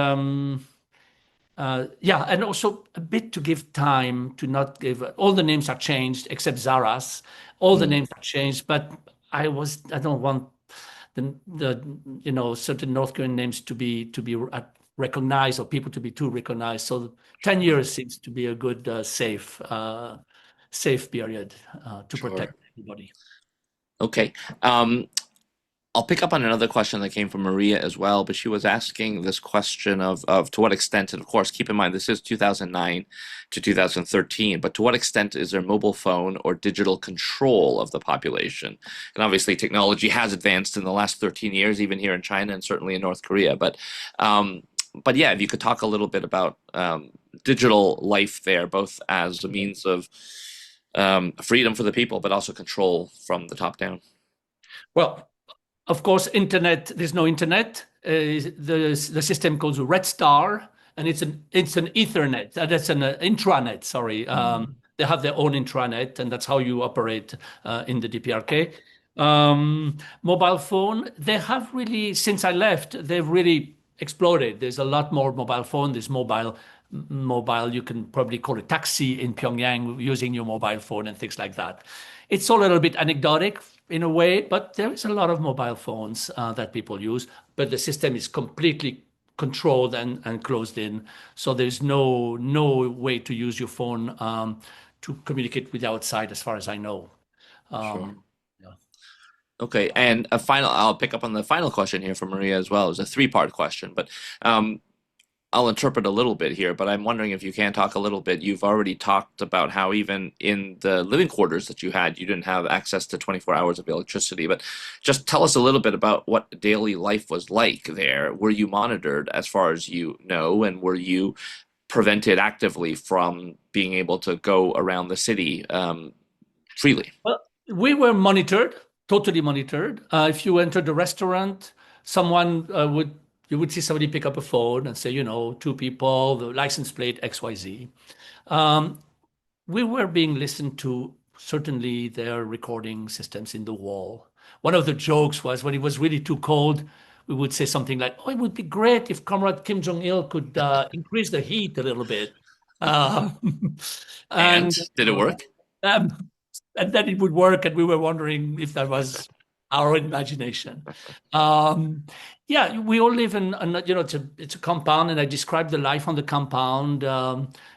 also a bit to give time to not give all the names are changed except Zara's. All the names are changed, but I don't want the certain North Korean names to be recognized or people to be too recognized. So 10 years seems to be a good safe period to protect everybody. Okay. I'll pick up on another question that came from Maria as well, but she was asking this question of to what extent, and of course, keep in mind this is 2009 to 2013, but to what extent is there mobile phone or digital control of the population? And obviously, technology has advanced in the last 13 years, even here in China and certainly in North Korea. But yeah, if you could talk a little bit about digital life there, both as a means of freedom for the people, but also control from the top down. Well, of course, internet. There's no internet. The system calls Red Star, and it's an Ethernet. That's an intranet. Sorry, they have their own intranet, and that's how you operate in the DPRK. Mobile phone. They have really, since I left, they've really exploded. There's a lot more mobile phone. There's mobile. You can probably call a taxi in Pyongyang using your mobile phone and things like that. It's all a little bit anecdotic in a way, but there is a lot of mobile phones that people use, but the system is completely controlled and closed in. So there's no way to use your phone to communicate with the outside, as far as I know. Sure. Yeah. Okay, and I'll pick up on the final question here from Maria as well. It's a three-part question, but I'll interpret a little bit here, but I'm wondering if you can talk a little bit. You've already talked about how even in the living quarters that you had, you didn't have access to 24 hours of electricity. But just tell us a little bit about what daily life was like there. Were you monitored as far as you know, and were you prevented actively from being able to go around the city freely? Well, we were monitored, totally monitored. If you entered the restaurant, you would see somebody pick up a phone and say, two people, the license plate XYZ. We were being listened to. Certainly, there are recording systems in the wall. One of the jokes was when it was really too cold, we would say something like, "Oh, it would be great if Comrade Kim Jong-il could increase the heat a little bit." Uh, And and did it work? um, and then it would work, and we were wondering if that was our imagination. Um, yeah, we all live in it's a compound, and I described the life on the compound.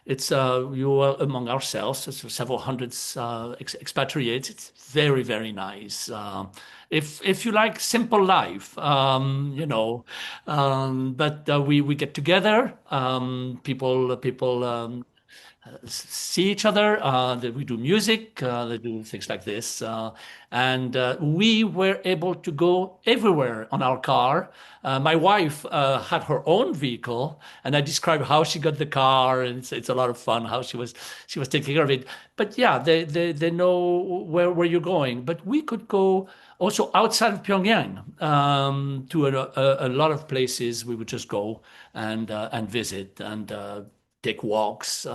It's you are among ourselves, it's several hundreds expatriates. It's very, very nice. If you like simple life, but we get together. People see each other. That we do music. They do things like this, and we were able to go everywhere on our car. My wife had her own vehicle, and I described how she got the car, and it's a lot of fun how she was taking care of it. But yeah, they know where you're going. But we could go also outside of Pyongyang to a lot of places. We would just go and visit and take walks.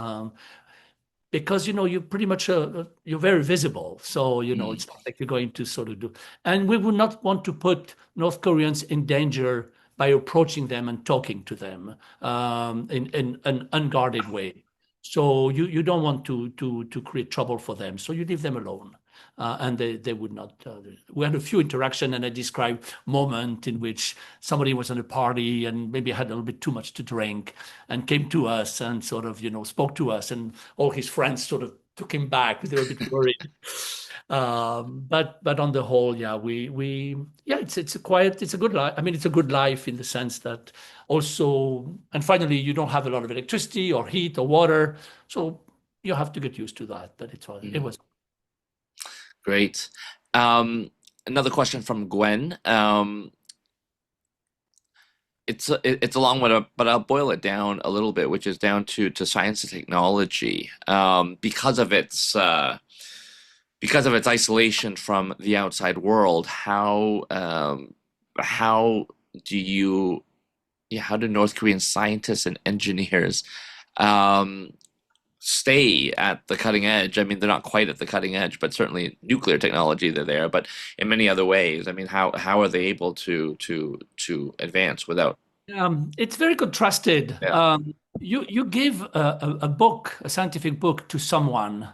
Because you're pretty much you're very visible, so Mm, it's not like you're going to sort of do. And we would not want to put North Koreans in danger by approaching them and talking to them in an unguarded way. So you don't want to create trouble for them, so you leave them alone. And they would not. We had a few interaction, and I described moment in which somebody was at a party and maybe had a little bit too much to drink, and came to us and sort of spoke to us, and all his friends sort of took him back. They were a bit worried. But on the whole, yeah, we yeah, it's a quiet, it's a good life. I mean, it's a good life in the sense that also, and finally, you don't have a lot of electricity or heat or water, so you have to get used to that. But it mm. was. Great. Um, Another question from Gwen. It's a long one, but I'll boil it down a little bit, which is down to science and technology. Because of its isolation from the outside world, how do you yeah, how do North Korean scientists and engineers um, stay at the cutting edge? I mean, they're not quite at the cutting edge, but certainly nuclear technology they're there. But in many other ways, I mean, how are they able to advance without? It's very contrasted. Yeah. You give a book, a scientific book, to someone,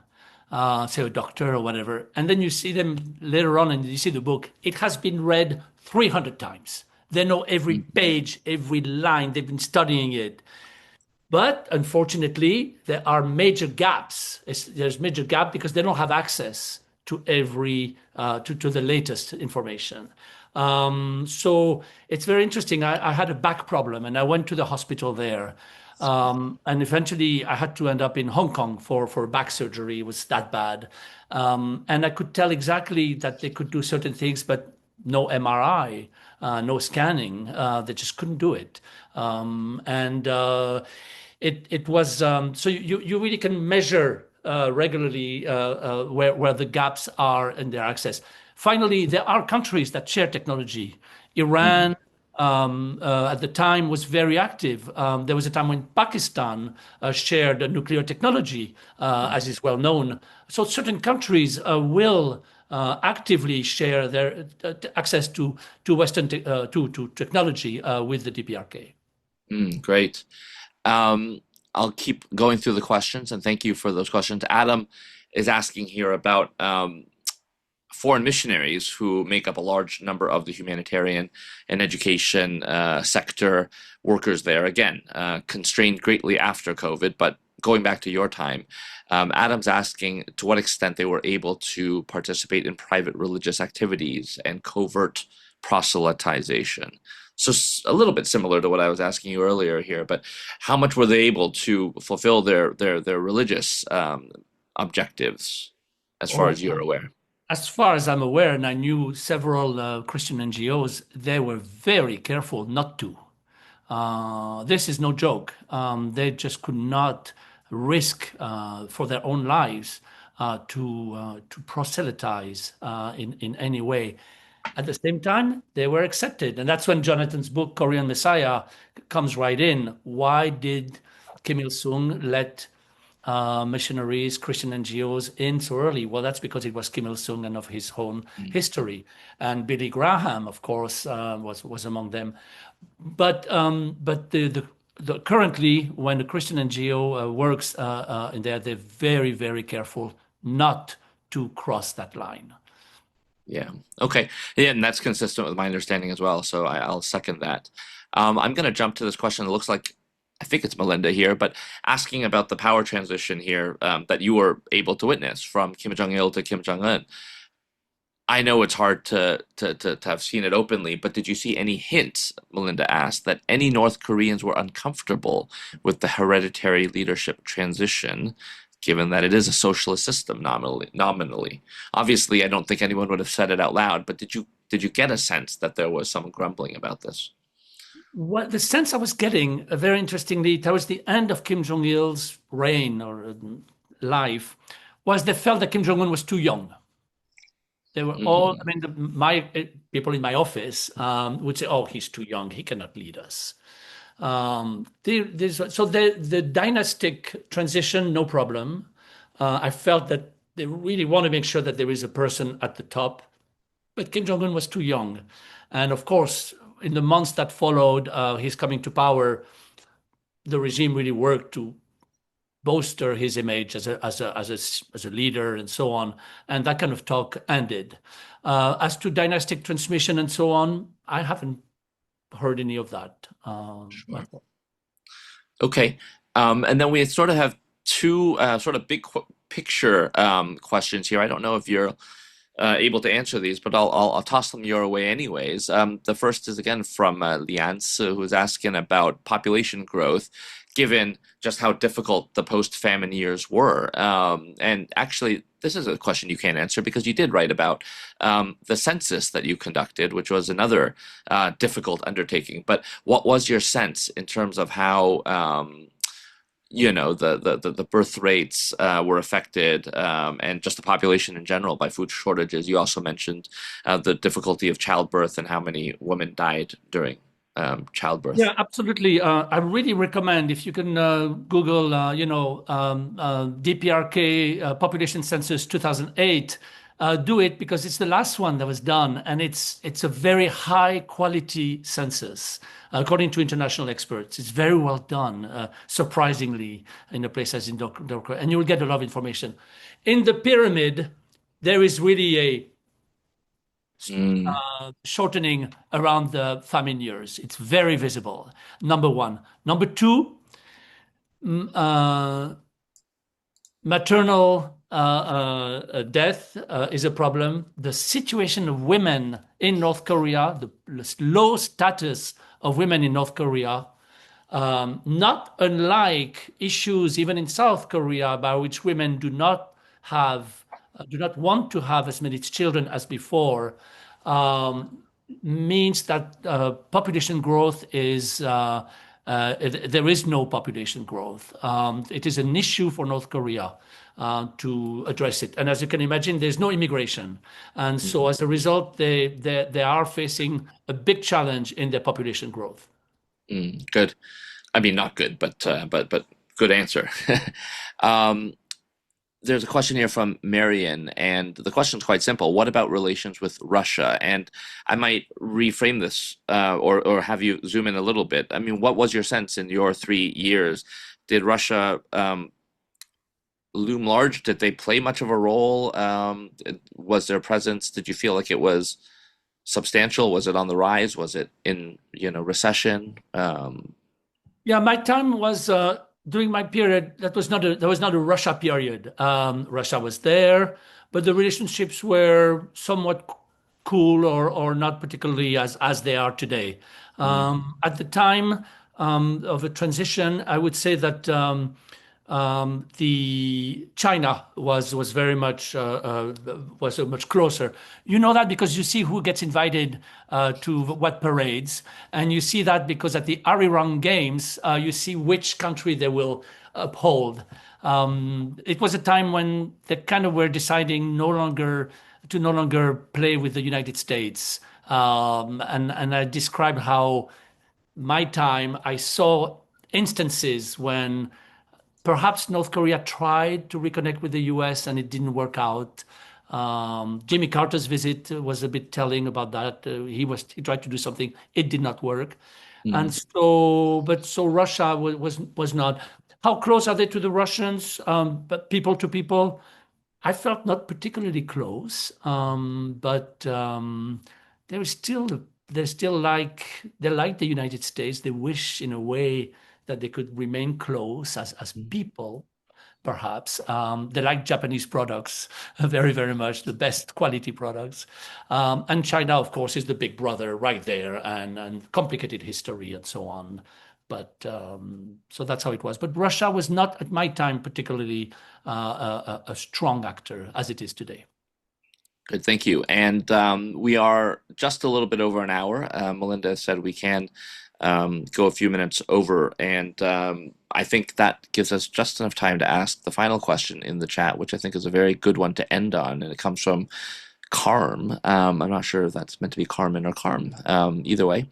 say a doctor or whatever, and then you see them later on and you see the book. It has been read 300 times. They know every page, every line. They've been studying it. But unfortunately, there are major gaps. There's major gap because they don't have access to every to the latest information. So it's very interesting. I had a back problem and I went to the hospital there. And eventually I had to end up in Hong Kong for back surgery. It was that bad. And I could tell exactly that they could do certain things, but no MRI, no scanning. They just couldn't do it. And it was so you really can measure regularly where the gaps are in their access. Finally, there are countries that share technology. Mhm. Iran at the time was very active. There was a time when Pakistan shared nuclear technology, as is well known. So certain countries will actively share their access to Western to technology with the DPRK. Great. Um, I'll keep going through the questions, and thank you for those questions. Adam is asking here about foreign missionaries who make up a large number of the humanitarian and education sector workers there. Again, constrained greatly after COVID, but going back to your time, Adam's asking to what extent they were able to participate in private religious activities and covert proselytization. So a little bit similar to what I was asking you earlier here, but how much were they able to fulfill their religious objectives, as far Oh, as you're aware? as far as I'm aware, and I knew several Christian NGOs, they were very careful not to. This is no joke. They just could not risk for their own lives to proselytize in any way. At the same time, they were accepted, and that's when Jonathan's book Korean Messiah comes right in. Why did Kim Il Sung let missionaries, Christian NGOs in so early? Well, that's because it was Kim Il-sung and of his own history. And Billy Graham, of course, was among them. But the currently, when a Christian NGO works in there, they're very, very careful not to cross that line. Yeah. Okay. Yeah, and that's consistent with my understanding as well. So I'll second that. I'm going to jump to this question. It looks like I think it's Melinda here, but asking about the power transition here that you were able to witness from Kim Jong Il to Kim Jong Un. I know it's hard to have seen it openly, but did you see any hints, Melinda asked, that any North Koreans were uncomfortable with the hereditary leadership transition, given that it is a socialist system nominally? Obviously, I don't think anyone would have said it out loud, but did you get a sense that there was some grumbling about this? What the sense I was getting, very interestingly, towards the end of Kim Jong Il's reign or life, was they felt that Kim Jong Un was too young. They were all, I Hmm. mean, my people in my office would say, "Oh, he's too young. He cannot lead us." So the dynastic transition, no problem. I felt that they really want to make sure that there is a person at the top, but Kim Jong Un was too young, and of course, in the months that followed his coming to power, the regime really worked to bolster his image as a leader and so on. And that kind of talk ended. As to dynastic transmission and so on, I haven't heard any of that. Sure. Okay. And then we sort of have two sort of big qu picture questions here. I don't know if you're able to answer these, but I'll toss them your way anyways. The first is again from Liance, who's asking about population growth, given just how difficult the post-famine years were. And actually, this is a question you can't answer because you did write about the census that you conducted, which was another difficult undertaking. But what was your sense in terms of how the birth rates were affected, and just the population in general by food shortages? You also mentioned the difficulty of childbirth and how many women died during childbirth. Yeah, absolutely. I really recommend if you can Google, DPRK population census 2008. Do it because it's the last one that was done, and it's a very high quality census according to international experts. It's very well done, surprisingly, in a place as in Docker, and you will get a lot of information. In the pyramid, there is really a Mm, shortening around the famine years. It's very visible. Number one. Number two, uh, maternal death is a problem. The situation of women in North Korea, the low status of women in North Korea, not unlike issues even in South Korea, by which women do not want to have as many children as before, um, means that population growth is there is no population growth. It is an issue for North Korea to address it. And as you can imagine, there's no immigration. And so mm, as a result, they are facing a big challenge in their population growth. good. I mean, not good, but good answer. Um, there's a question here from Marion, and the question's quite simple. What about relations with Russia? And I might reframe this, or have you zoom in a little bit. I mean, what was your sense in your 3 years? Did Russia loom large? Did they play much of a role? Was their presence? Did you feel like it was substantial? Was it on the rise? Was it in, recession? Yeah, my time was during my period. That was not a Russia period. Russia was there, but the relationships were somewhat cool or not particularly as they are today. Mm, At the time of a transition, I would say that the China was very much was much closer. You know that because you see who gets invited to what parades, and you see that because at the Arirang Games, you see which country they will uphold. It was a time when they kind of were deciding no longer play with the United States, and I described how my time I saw instances when Perhaps North Korea tried to reconnect with the US and it didn't work out. Jimmy Carter's visit was a bit telling about that. He tried to do something, it did not work, and Mm. so Russia was not. How close are they to the Russians? But people to people, I felt not particularly close, but they're still they're still like the United States. They wish in a way that they could remain close as people, perhaps. They like Japanese products very, very much, the best quality products. And China, of course, is the big brother right there, and complicated history and so on. But so that's how it was. But Russia was not, at my time, particularly a strong actor as it is today. Good, thank you. And we are just a little bit over an hour. Melinda said we can go a few minutes over, and I think that gives us just enough time to ask the final question in the chat, which I think is a very good one to end on, and it comes from Carm. I'm not sure if that's meant to be Carmen or Carm, either way.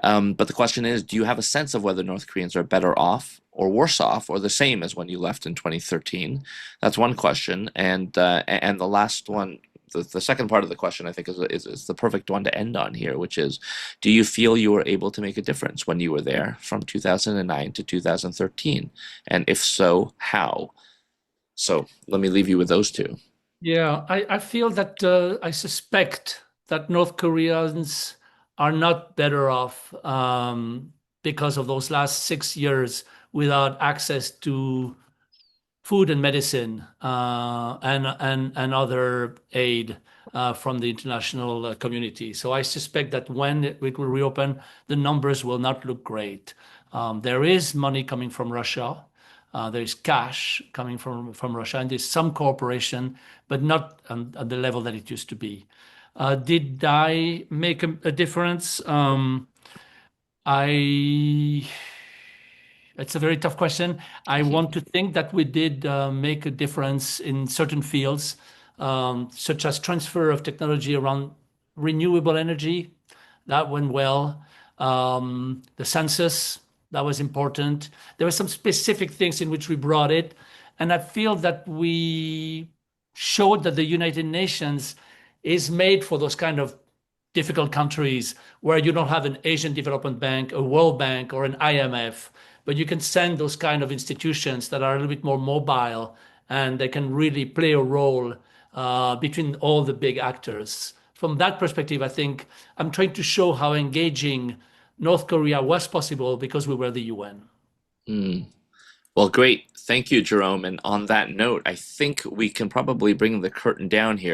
But the question is, do you have a sense of whether North Koreans are better off or worse off or the same as when you left in 2013? That's one question. And the last one, the second part of the question, I think, is the perfect one to end on here, which is, do you feel you were able to make a difference when you were there from 2009 to 2013? And if so, how? So let me leave you with those two. Yeah, I feel that I suspect that North Koreans are not better off because of those last 6 years without access to food and medicine and other aid from the international community. So I suspect that when it will reopen, the numbers will not look great. There is money coming from Russia. There is cash coming from Russia, and there's some cooperation, but not at the level that it used to be. Did I make a difference? I It's a very tough question. I want to think that we did make a difference in certain fields, such as transfer of technology around renewable energy. That went well. The census, that was important. There were some specific things in which we brought it. And I feel that we showed that the United Nations is made for those kind of difficult countries where you don't have an Asian Development Bank, a World Bank, or an IMF, but you can send those kind of institutions that are a little bit more mobile and they can really play a role between all the big actors. From that perspective, I think I'm trying to show how engaging North Korea was possible because we were the UN. Mm. Well, great. Thank you, Jerome. And on that note, I think we can probably bring the curtain down here.